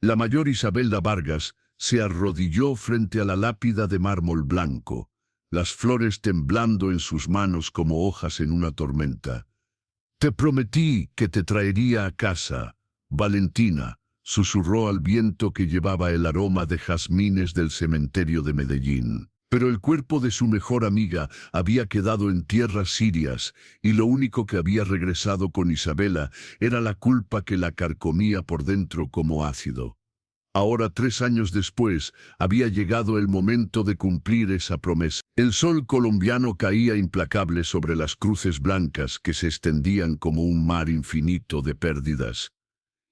La mayor Isabela Vargas se arrodilló frente a la lápida de mármol blanco, las flores temblando en sus manos como hojas en una tormenta. «Te prometí que te traería a casa, Valentina», susurró al viento que llevaba el aroma de jazmines del cementerio de Medellín. Pero el cuerpo de su mejor amiga había quedado en tierras sirias, y lo único que había regresado con Isabela era la culpa que la carcomía por dentro como ácido. Ahora, 3 años después, había llegado el momento de cumplir esa promesa. El sol colombiano caía implacable sobre las cruces blancas que se extendían como un mar infinito de pérdidas.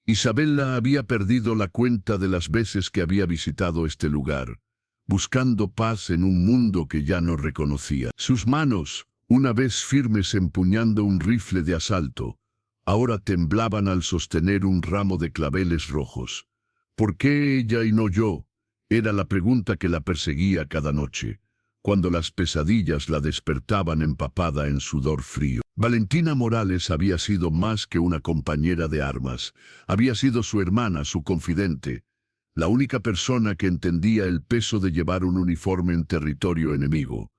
Isabela había perdido la cuenta de las veces que había visitado este lugar, buscando paz en un mundo que ya no reconocía. Sus manos, una vez firmes empuñando un rifle de asalto, ahora temblaban al sostener un ramo de claveles rojos. ¿Por qué ella y no yo? Era la pregunta que la perseguía cada noche, cuando las pesadillas la despertaban empapada en sudor frío. Valentina Morales había sido más que una compañera de armas, había sido su hermana, su confidente, la única persona que entendía el peso de llevar un uniforme en territorio enemigo.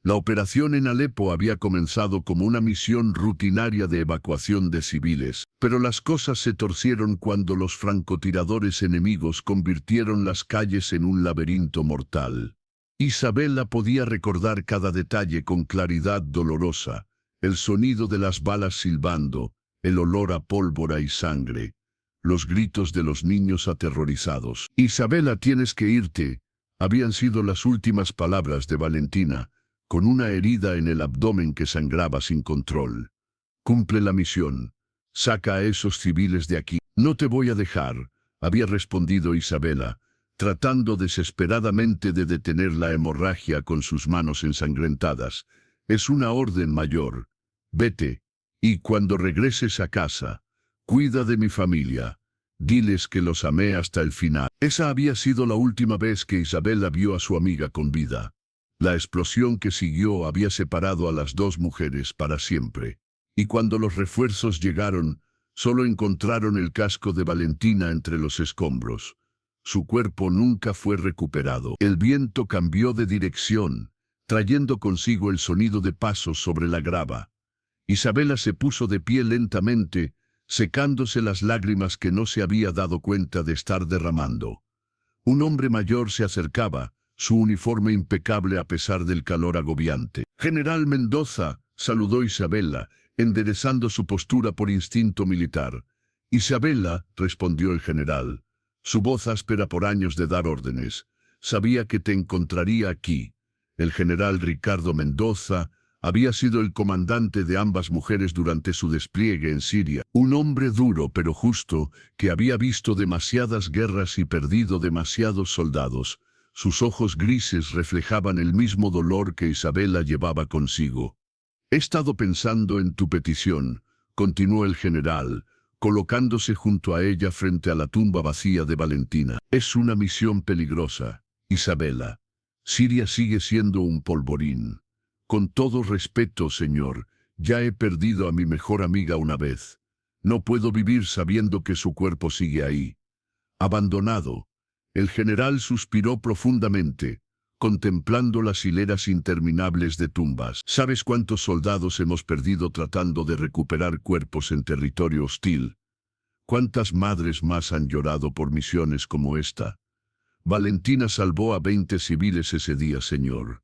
La operación en Alepo había comenzado como una misión rutinaria de evacuación de civiles, pero las cosas se torcieron cuando los francotiradores enemigos convirtieron las calles en un laberinto mortal. Isabela podía recordar cada detalle con claridad dolorosa, el sonido de las balas silbando, el olor a pólvora y sangre, los gritos de los niños aterrorizados. «Isabela, tienes que irte», habían sido las últimas palabras de Valentina, con una herida en el abdomen que sangraba sin control. «Cumple la misión. Saca a esos civiles de aquí». «No te voy a dejar», había respondido Isabela, tratando desesperadamente de detener la hemorragia con sus manos ensangrentadas. «Es una orden mayor. Vete, y cuando regreses a casa, cuida de mi familia. Diles que los amé hasta el final». Esa había sido la última vez que Isabela vio a su amiga con vida. La explosión que siguió había separado a las dos mujeres para siempre, y cuando los refuerzos llegaron, solo encontraron el casco de Valentina entre los escombros. Su cuerpo nunca fue recuperado. El viento cambió de dirección, trayendo consigo el sonido de pasos sobre la grava. Isabela se puso de pie lentamente, secándose las lágrimas que no se había dado cuenta de estar derramando. Un hombre mayor se acercaba, su uniforme impecable a pesar del calor agobiante. «General Mendoza», saludó Isabela, enderezando su postura por instinto militar. «Isabela», respondió el general, su voz áspera por años de dar órdenes. «Sabía que te encontraría aquí». El general Ricardo Mendoza había sido el comandante de ambas mujeres durante su despliegue en Siria. Un hombre duro pero justo, que había visto demasiadas guerras y perdido demasiados soldados. Sus ojos grises reflejaban el mismo dolor que Isabela llevaba consigo. «He estado pensando en tu petición», continuó el general, colocándose junto a ella frente a la tumba vacía de Valentina. «Es una misión peligrosa, Isabela. Siria sigue siendo un polvorín. Con todo respeto, señor, ya he perdido a mi mejor amiga una vez. No puedo vivir sabiendo que su cuerpo sigue ahí, abandonado». El general suspiró profundamente, contemplando las hileras interminables de tumbas. «¿Sabes cuántos soldados hemos perdido tratando de recuperar cuerpos en territorio hostil? ¿Cuántas madres más han llorado por misiones como esta? Valentina salvó a 20 civiles ese día, señor.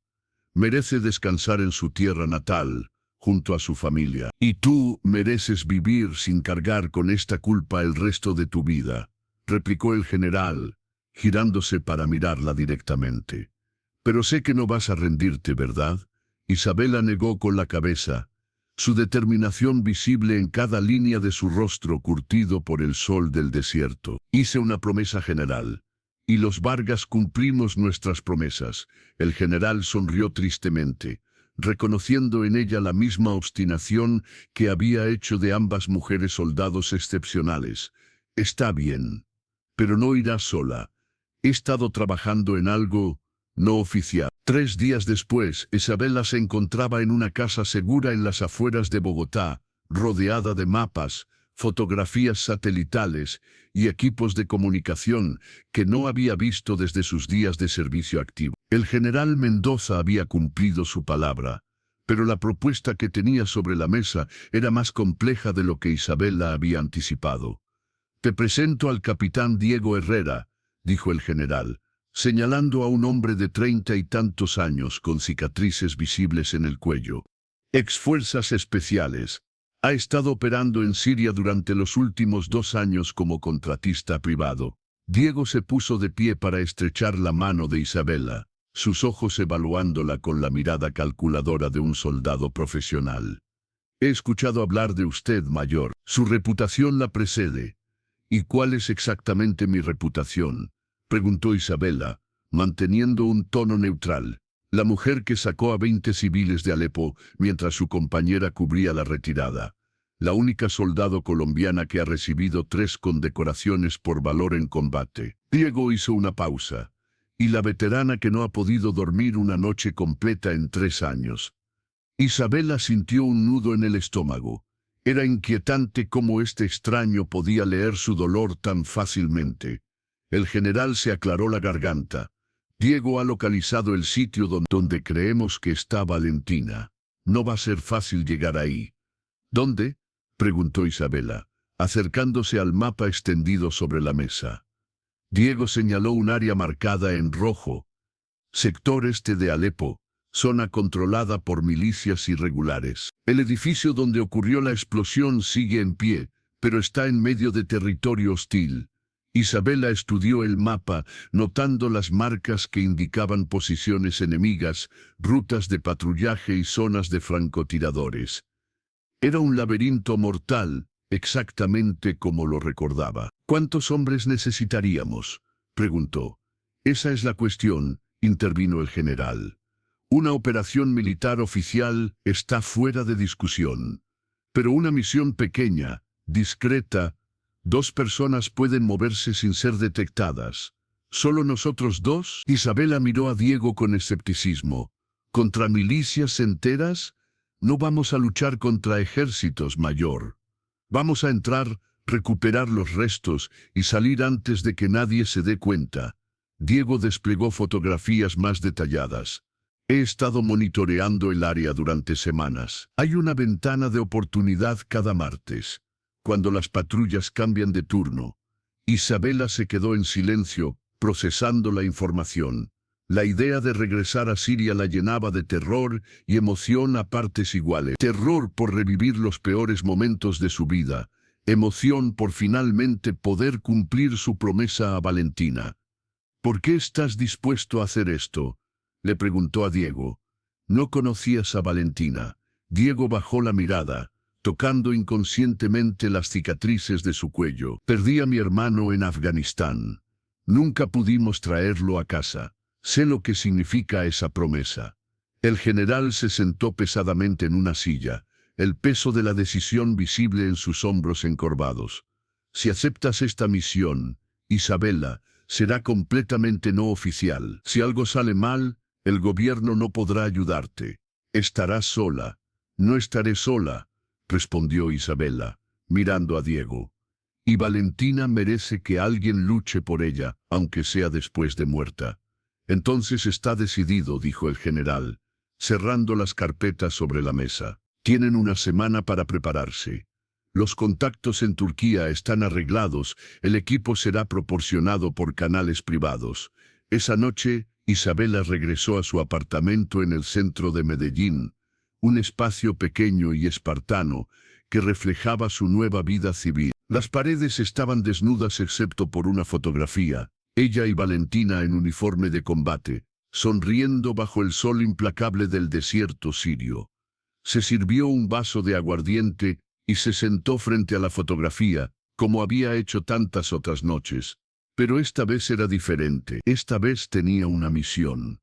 Merece descansar en su tierra natal, junto a su familia. Y tú mereces vivir sin cargar con esta culpa el resto de tu vida», replicó el general, girándose para mirarla directamente. «Pero sé que no vas a rendirte, ¿verdad?». Isabela negó con la cabeza, su determinación visible en cada línea de su rostro curtido por el sol del desierto. «Hice una promesa, general, y los Vargas cumplimos nuestras promesas». El general sonrió tristemente, reconociendo en ella la misma obstinación que había hecho de ambas mujeres soldados excepcionales. «Está bien, pero no irás sola. He estado trabajando en algo no oficial». 3 días después, Isabela se encontraba en una casa segura en las afueras de Bogotá, rodeada de mapas, fotografías satelitales y equipos de comunicación que no había visto desde sus días de servicio activo. El general Mendoza había cumplido su palabra, pero la propuesta que tenía sobre la mesa era más compleja de lo que Isabela había anticipado. «Te presento al capitán Diego Herrera», dijo el general, señalando a un hombre de 30 y tantos años con cicatrices visibles en el cuello. «Ex Fuerzas Especiales. Ha estado operando en Siria durante los últimos 2 años como contratista privado». Diego se puso de pie para estrechar la mano de Isabela, sus ojos evaluándola con la mirada calculadora de un soldado profesional. «He escuchado hablar de usted, mayor. Su reputación la precede». «¿Y cuál es exactamente mi reputación?», preguntó Isabela, manteniendo un tono neutral. La mujer que sacó a 20 civiles de Alepo mientras su compañera cubría la retirada. La única soldado colombiana que ha recibido 3 condecoraciones por valor en combate. Diego hizo una pausa. Y la veterana que no ha podido dormir una noche completa en 3 años. Isabela sintió un nudo en el estómago. Era inquietante cómo este extraño podía leer su dolor tan fácilmente. El general se aclaró la garganta. «Diego ha localizado el sitio donde creemos que está Valentina. No va a ser fácil llegar ahí». «¿Dónde?», preguntó Isabela, acercándose al mapa extendido sobre la mesa. Diego señaló un área marcada en rojo. «Sector este de Alepo, zona controlada por milicias irregulares. El edificio donde ocurrió la explosión sigue en pie, pero está en medio de territorio hostil». Isabela estudió el mapa, notando las marcas que indicaban posiciones enemigas, rutas de patrullaje y zonas de francotiradores. Era un laberinto mortal, exactamente como lo recordaba. «¿Cuántos hombres necesitaríamos?», preguntó. «Esa es la cuestión», intervino el general. «Una operación militar oficial está fuera de discusión. Pero una misión pequeña, discreta, 2 personas pueden moverse sin ser detectadas. ¿Solo nosotros 2? Isabela miró a Diego con escepticismo. «¿Contra milicias enteras? No vamos a luchar contra ejércitos, mayor. Vamos a entrar, recuperar los restos y salir antes de que nadie se dé cuenta». Diego desplegó fotografías más detalladas. «He estado monitoreando el área durante semanas. Hay una ventana de oportunidad cada martes, cuando las patrullas cambian de turno». Isabela se quedó en silencio, procesando la información. La idea de regresar a Siria la llenaba de terror y emoción a partes iguales. Terror por revivir los peores momentos de su vida. Emoción por finalmente poder cumplir su promesa a Valentina. «¿Por qué estás dispuesto a hacer esto?», le preguntó a Diego. «¿No conocías a Valentina?». Diego bajó la mirada, tocando inconscientemente las cicatrices de su cuello. «Perdí a mi hermano en Afganistán. Nunca pudimos traerlo a casa. Sé lo que significa esa promesa». El general se sentó pesadamente en una silla, el peso de la decisión visible en sus hombros encorvados. «Si aceptas esta misión, Isabela, será completamente no oficial. Si algo sale mal, el gobierno no podrá ayudarte. Estarás sola». «No estaré sola», respondió Isabela, mirando a Diego. «Y Valentina merece que alguien luche por ella, aunque sea después de muerta». «Entonces está decidido», dijo el general, cerrando las carpetas sobre la mesa. «Tienen una semana para prepararse. Los contactos en Turquía están arreglados, el equipo será proporcionado por canales privados». Esa noche, Isabela regresó a su apartamento en el centro de Medellín, un espacio pequeño y espartano que reflejaba su nueva vida civil. Las paredes estaban desnudas excepto por una fotografía, ella y Valentina en uniforme de combate, sonriendo bajo el sol implacable del desierto sirio. Se sirvió un vaso de aguardiente y se sentó frente a la fotografía, como había hecho tantas otras noches. Pero esta vez era diferente. Esta vez tenía una misión.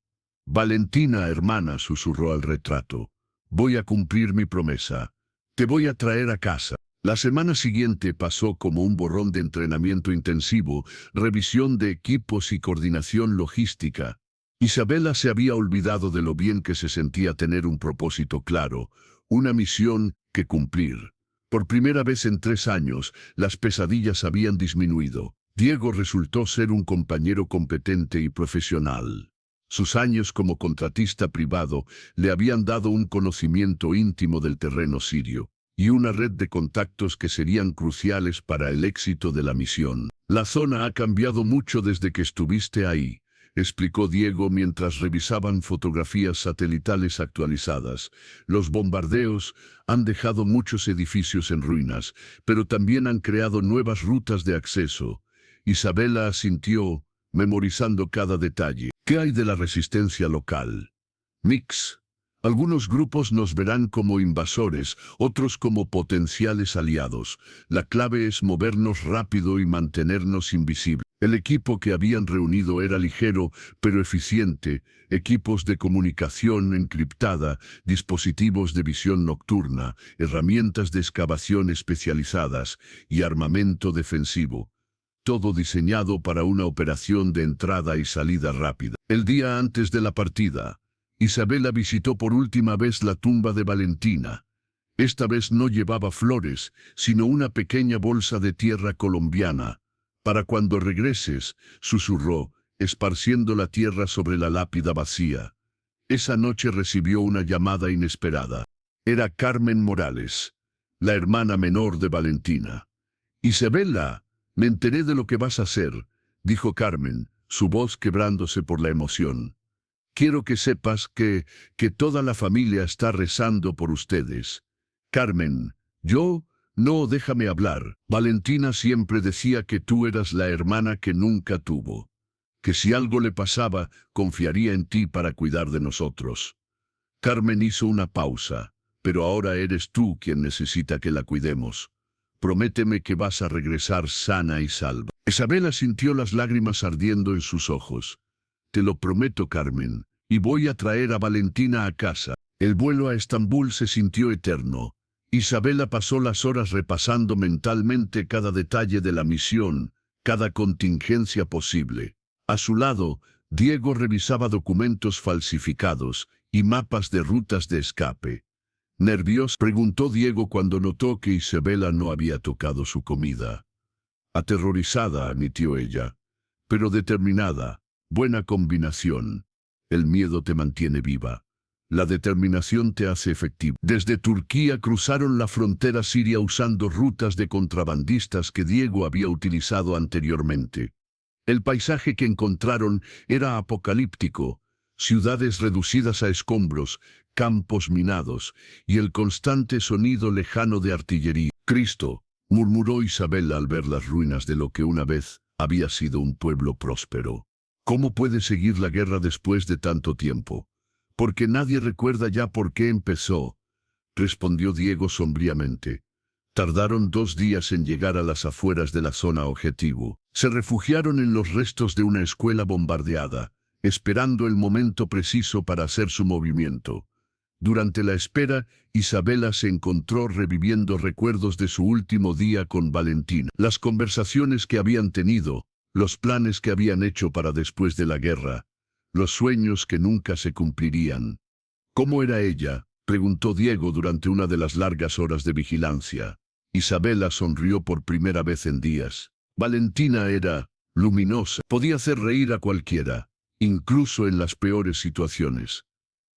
«Valentina, hermana», susurró al retrato, «voy a cumplir mi promesa. Te voy a traer a casa». La semana siguiente pasó como un borrón de entrenamiento intensivo, revisión de equipos y coordinación logística. Isabela se había olvidado de lo bien que se sentía tener un propósito claro, una misión que cumplir. Por primera vez en 3 años, las pesadillas habían disminuido. Diego resultó ser un compañero competente y profesional. Sus años como contratista privado le habían dado un conocimiento íntimo del terreno sirio y una red de contactos que serían cruciales para el éxito de la misión. La zona ha cambiado mucho desde que estuviste ahí, explicó Diego mientras revisaban fotografías satelitales actualizadas. Los bombardeos han dejado muchos edificios en ruinas, pero también han creado nuevas rutas de acceso. Isabela asintió, memorizando cada detalle. ¿Qué hay de la resistencia local? Mix. Algunos grupos nos verán como invasores, otros como potenciales aliados. La clave es movernos rápido y mantenernos invisibles. El equipo que habían reunido era ligero, pero eficiente. Equipos de comunicación encriptada, dispositivos de visión nocturna, herramientas de excavación especializadas y armamento defensivo. Todo diseñado para una operación de entrada y salida rápida. El día antes de la partida, Isabela visitó por última vez la tumba de Valentina. Esta vez no llevaba flores, sino una pequeña bolsa de tierra colombiana. Para cuando regreses, susurró, esparciendo la tierra sobre la lápida vacía. Esa noche recibió una llamada inesperada. Era Carmen Morales, la hermana menor de Valentina. Isabela, me enteré de lo que vas a hacer, dijo Carmen, su voz quebrándose por la emoción. Quiero que sepas que toda la familia está rezando por ustedes. Carmen, no, déjame hablar. Valentina siempre decía que tú eras la hermana que nunca tuvo. Que si algo le pasaba, confiaría en ti para cuidar de nosotros. Carmen hizo una pausa, pero ahora eres tú quien necesita que la cuidemos. Prométeme que vas a regresar sana y salva. Isabela sintió las lágrimas ardiendo en sus ojos. Te lo prometo, Carmen, y voy a traer a Valentina a casa. El vuelo a Estambul se sintió eterno. Isabela pasó las horas repasando mentalmente cada detalle de la misión, cada contingencia posible. A su lado, Diego revisaba documentos falsificados y mapas de rutas de escape. Nervioso, preguntó Diego cuando notó que Isabela no había tocado su comida. Aterrorizada, admitió ella, pero determinada. Buena combinación. El miedo te mantiene viva. La determinación te hace efectivo. Desde Turquía cruzaron la frontera siria usando rutas de contrabandistas que Diego había utilizado anteriormente. El paisaje que encontraron era apocalíptico. Ciudades reducidas a escombros, campos minados y el constante sonido lejano de artillería. Cristo, murmuró Isabela al ver las ruinas de lo que una vez había sido un pueblo próspero. ¿Cómo puede seguir la guerra después de tanto tiempo? Porque nadie recuerda ya por qué empezó, respondió Diego sombríamente. Tardaron 2 días en llegar a las afueras de la zona objetivo. Se refugiaron en los restos de una escuela bombardeada, esperando el momento preciso para hacer su movimiento. Durante la espera, Isabela se encontró reviviendo recuerdos de su último día con Valentina. Las conversaciones que habían tenido, los planes que habían hecho para después de la guerra, los sueños que nunca se cumplirían. ¿Cómo era ella?, preguntó Diego durante una de las largas horas de vigilancia. Isabela sonrió por primera vez en días. Valentina era luminosa, podía hacer reír a cualquiera, incluso en las peores situaciones.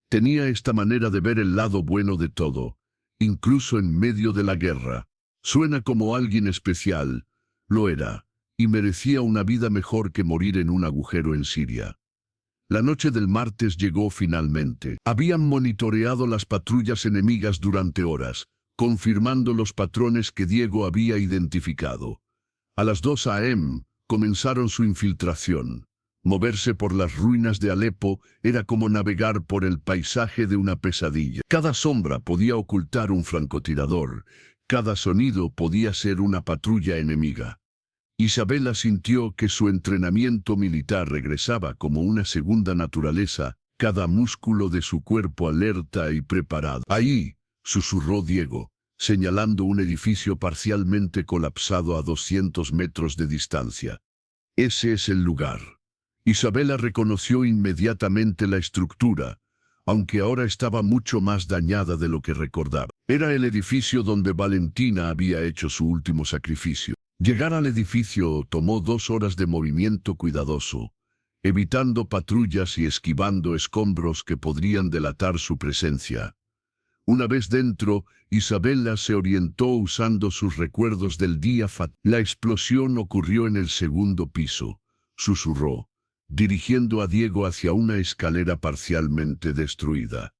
Tenía esta manera de ver el lado bueno de todo, incluso en medio de la guerra. Suena como alguien especial, lo era, y merecía una vida mejor que morir en un agujero en Siria. La noche del martes llegó finalmente. Habían monitoreado las patrullas enemigas durante horas, confirmando los patrones que Diego había identificado. A las 2 a.m. comenzaron su infiltración. Moverse por las ruinas de Alepo era como navegar por el paisaje de una pesadilla. Cada sombra podía ocultar un francotirador, cada sonido podía ser una patrulla enemiga. Isabela sintió que su entrenamiento militar regresaba como una segunda naturaleza, cada músculo de su cuerpo alerta y preparado. Ahí, susurró Diego, señalando un edificio parcialmente colapsado a 200 metros de distancia. Ese es el lugar. Isabela reconoció inmediatamente la estructura, aunque ahora estaba mucho más dañada de lo que recordaba. Era el edificio donde Valentina había hecho su último sacrificio. Llegar al edificio tomó 2 horas de movimiento cuidadoso, evitando patrullas y esquivando escombros que podrían delatar su presencia. Una vez dentro, Isabela se orientó usando sus recuerdos del día fatal. La explosión ocurrió en el 2.º piso, susurró, dirigiendo a Diego hacia una escalera parcialmente destruida.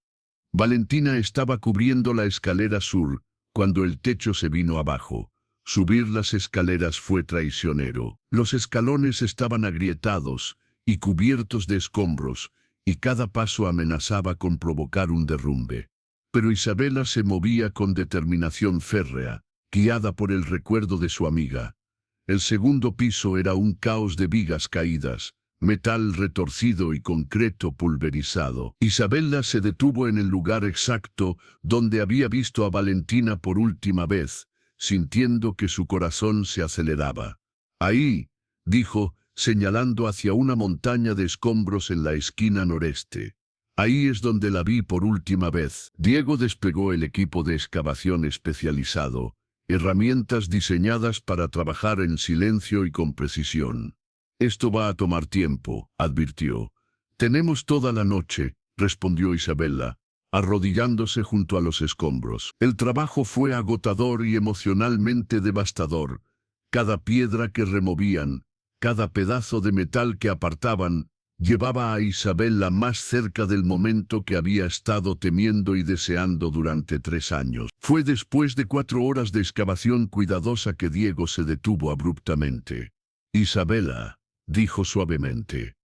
Valentina estaba cubriendo la escalera sur, cuando el techo se vino abajo. Subir las escaleras fue traicionero. Los escalones estaban agrietados y cubiertos de escombros, y cada paso amenazaba con provocar un derrumbe. Pero Isabela se movía con determinación férrea, guiada por el recuerdo de su amiga. El 2.º piso era un caos de vigas caídas, metal retorcido y concreto pulverizado. Isabela se detuvo en el lugar exacto donde había visto a Valentina por última vez, sintiendo que su corazón se aceleraba. «Ahí», dijo, señalando hacia una montaña de escombros en la esquina noreste. «Ahí es donde la vi por última vez». Diego desplegó el equipo de excavación especializado, herramientas diseñadas para trabajar en silencio y con precisión. «Esto va a tomar tiempo», advirtió. «Tenemos toda la noche», respondió Isabela, arrodillándose junto a los escombros. El trabajo fue agotador y emocionalmente devastador. Cada piedra que removían, cada pedazo de metal que apartaban, llevaba a Isabela más cerca del momento que había estado temiendo y deseando durante 3 años. Fue después de 4 horas de excavación cuidadosa que Diego se detuvo abruptamente. «Isabela», dijo suavemente.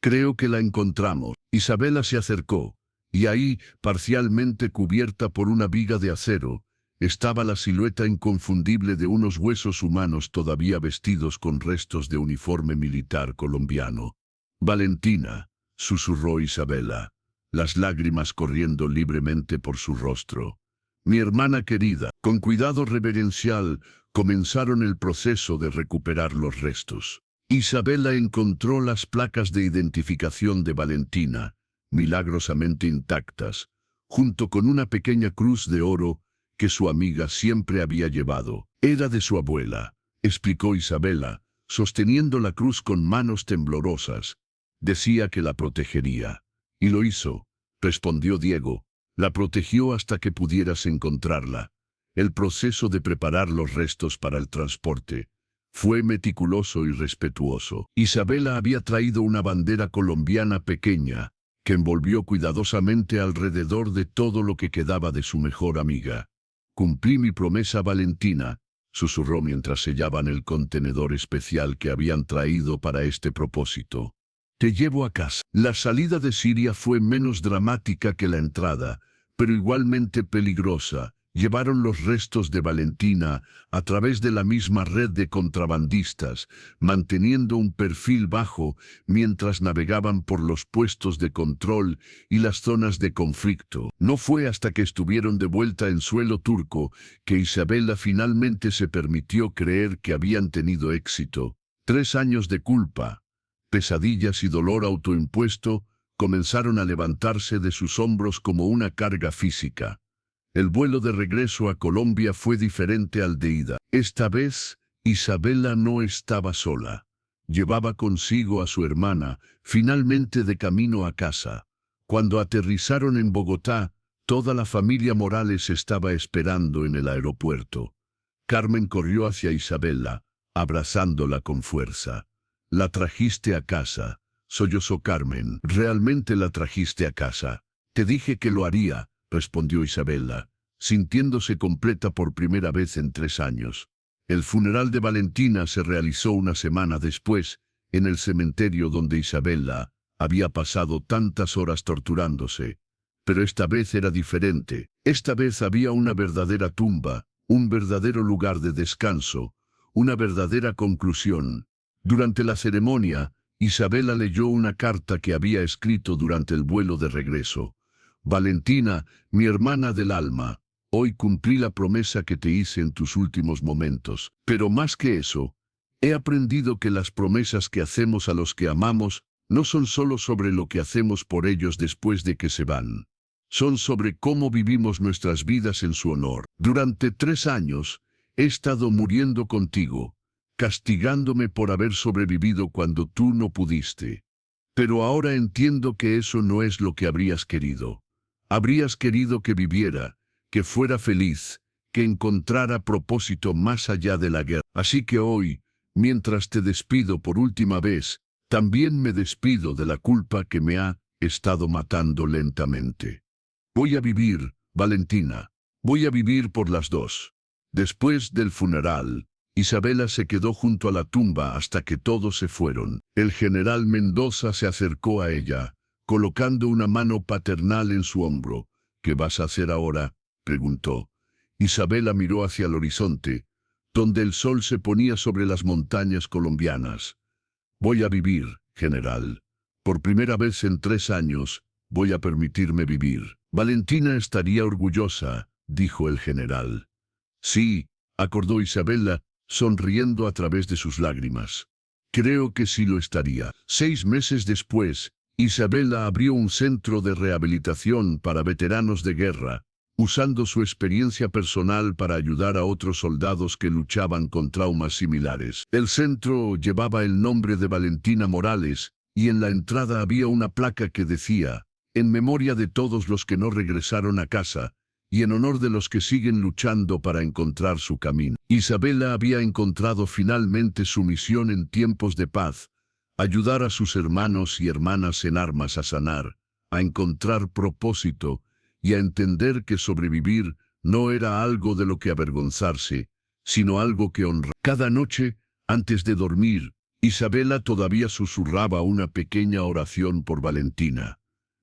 «Creo que la encontramos». Isabela se acercó, y ahí, parcialmente cubierta por una viga de acero, estaba la silueta inconfundible de unos huesos humanos todavía vestidos con restos de uniforme militar colombiano. «Valentina», susurró Isabela, las lágrimas corriendo libremente por su rostro. «Mi hermana querida». Con cuidado reverencial, comenzaron el proceso de recuperar los restos. Isabela encontró las placas de identificación de Valentina, milagrosamente intactas, junto con una pequeña cruz de oro que su amiga siempre había llevado. «Era de su abuela», explicó Isabela, sosteniendo la cruz con manos temblorosas. «Decía que la protegería». «Y lo hizo», respondió Diego. «La protegió hasta que pudieras encontrarla». El proceso de preparar los restos para el transporte fue meticuloso y respetuoso. Isabela había traído una bandera colombiana pequeña, que envolvió cuidadosamente alrededor de todo lo que quedaba de su mejor amiga. «Cumplí mi promesa, Valentina», susurró mientras sellaban el contenedor especial que habían traído para este propósito. «Te llevo a casa». La salida de Siria fue menos dramática que la entrada, pero igualmente peligrosa. Llevaron los restos de Valentina a través de la misma red de contrabandistas, manteniendo un perfil bajo mientras navegaban por los puestos de control y las zonas de conflicto. No fue hasta que estuvieron de vuelta en suelo turco que Isabela finalmente se permitió creer que habían tenido éxito. 3 años de culpa, pesadillas y dolor autoimpuesto comenzaron a levantarse de sus hombros como una carga física. El vuelo de regreso a Colombia fue diferente al de ida. Esta vez, Isabela no estaba sola. Llevaba consigo a su hermana, finalmente de camino a casa. Cuando aterrizaron en Bogotá, toda la familia Morales estaba esperando en el aeropuerto. Carmen corrió hacia Isabela, abrazándola con fuerza. «La trajiste a casa», sollozó Carmen. «Realmente la trajiste a casa». «Te dije que lo haría», respondió Isabela, sintiéndose completa por primera vez en 3 años. El funeral de Valentina se realizó una semana después, en el cementerio donde Isabela había pasado tantas horas torturándose. Pero esta vez era diferente. Esta vez había una verdadera tumba, un verdadero lugar de descanso, una verdadera conclusión. Durante la ceremonia, Isabela leyó una carta que había escrito durante el vuelo de regreso. «Valentina, mi hermana del alma, hoy cumplí la promesa que te hice en tus últimos momentos. Pero más que eso, he aprendido que las promesas que hacemos a los que amamos no son solo sobre lo que hacemos por ellos después de que se van. son sobre cómo vivimos nuestras vidas en su honor. Durante 3 años he estado muriendo contigo, castigándome por haber sobrevivido cuando tú no pudiste. Pero ahora entiendo que eso no es lo que habrías querido. Habrías querido que viviera, que fuera feliz, que encontrara propósito más allá de la guerra. Así que hoy, mientras te despido por última vez, también me despido de la culpa que me ha estado matando lentamente. Voy a vivir, Valentina. Voy a vivir por las dos. Después del funeral, Isabela se quedó junto a la tumba hasta que todos se fueron. El general Mendoza se acercó a ella, colocando una mano paternal en su hombro. ¿Qué vas a hacer ahora?, preguntó. Isabela miró hacia el horizonte, donde el sol se ponía sobre las montañas colombianas. Voy a vivir, general. Por primera vez en 3 años, voy a permitirme vivir. Valentina estaría orgullosa, dijo el general. Sí, acordó Isabela, sonriendo a través de sus lágrimas. Creo que sí lo estaría. 6 meses después, Isabela abrió un centro de rehabilitación para veteranos de guerra, usando su experiencia personal para ayudar a otros soldados que luchaban con traumas similares. El centro llevaba el nombre de Valentina Morales, y en la entrada había una placa que decía: en memoria de todos los que no regresaron a casa, y en honor de los que siguen luchando para encontrar su camino. Isabela había encontrado finalmente su misión en tiempos de paz: ayudar a sus hermanos y hermanas en armas a sanar, a encontrar propósito y a entender que sobrevivir no era algo de lo que avergonzarse, sino algo que honrar. Cada noche, antes de dormir, Isabela todavía susurraba una pequeña oración por Valentina.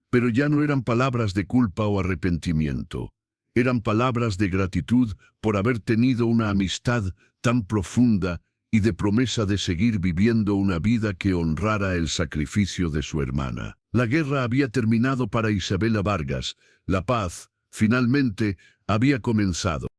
Pero ya no eran palabras de culpa o arrepentimiento. Eran palabras de gratitud por haber tenido una amistad tan profunda y de promesa de seguir viviendo una vida que honrara el sacrificio de su hermana. La guerra había terminado para Isabela Vargas. La paz, finalmente, había comenzado.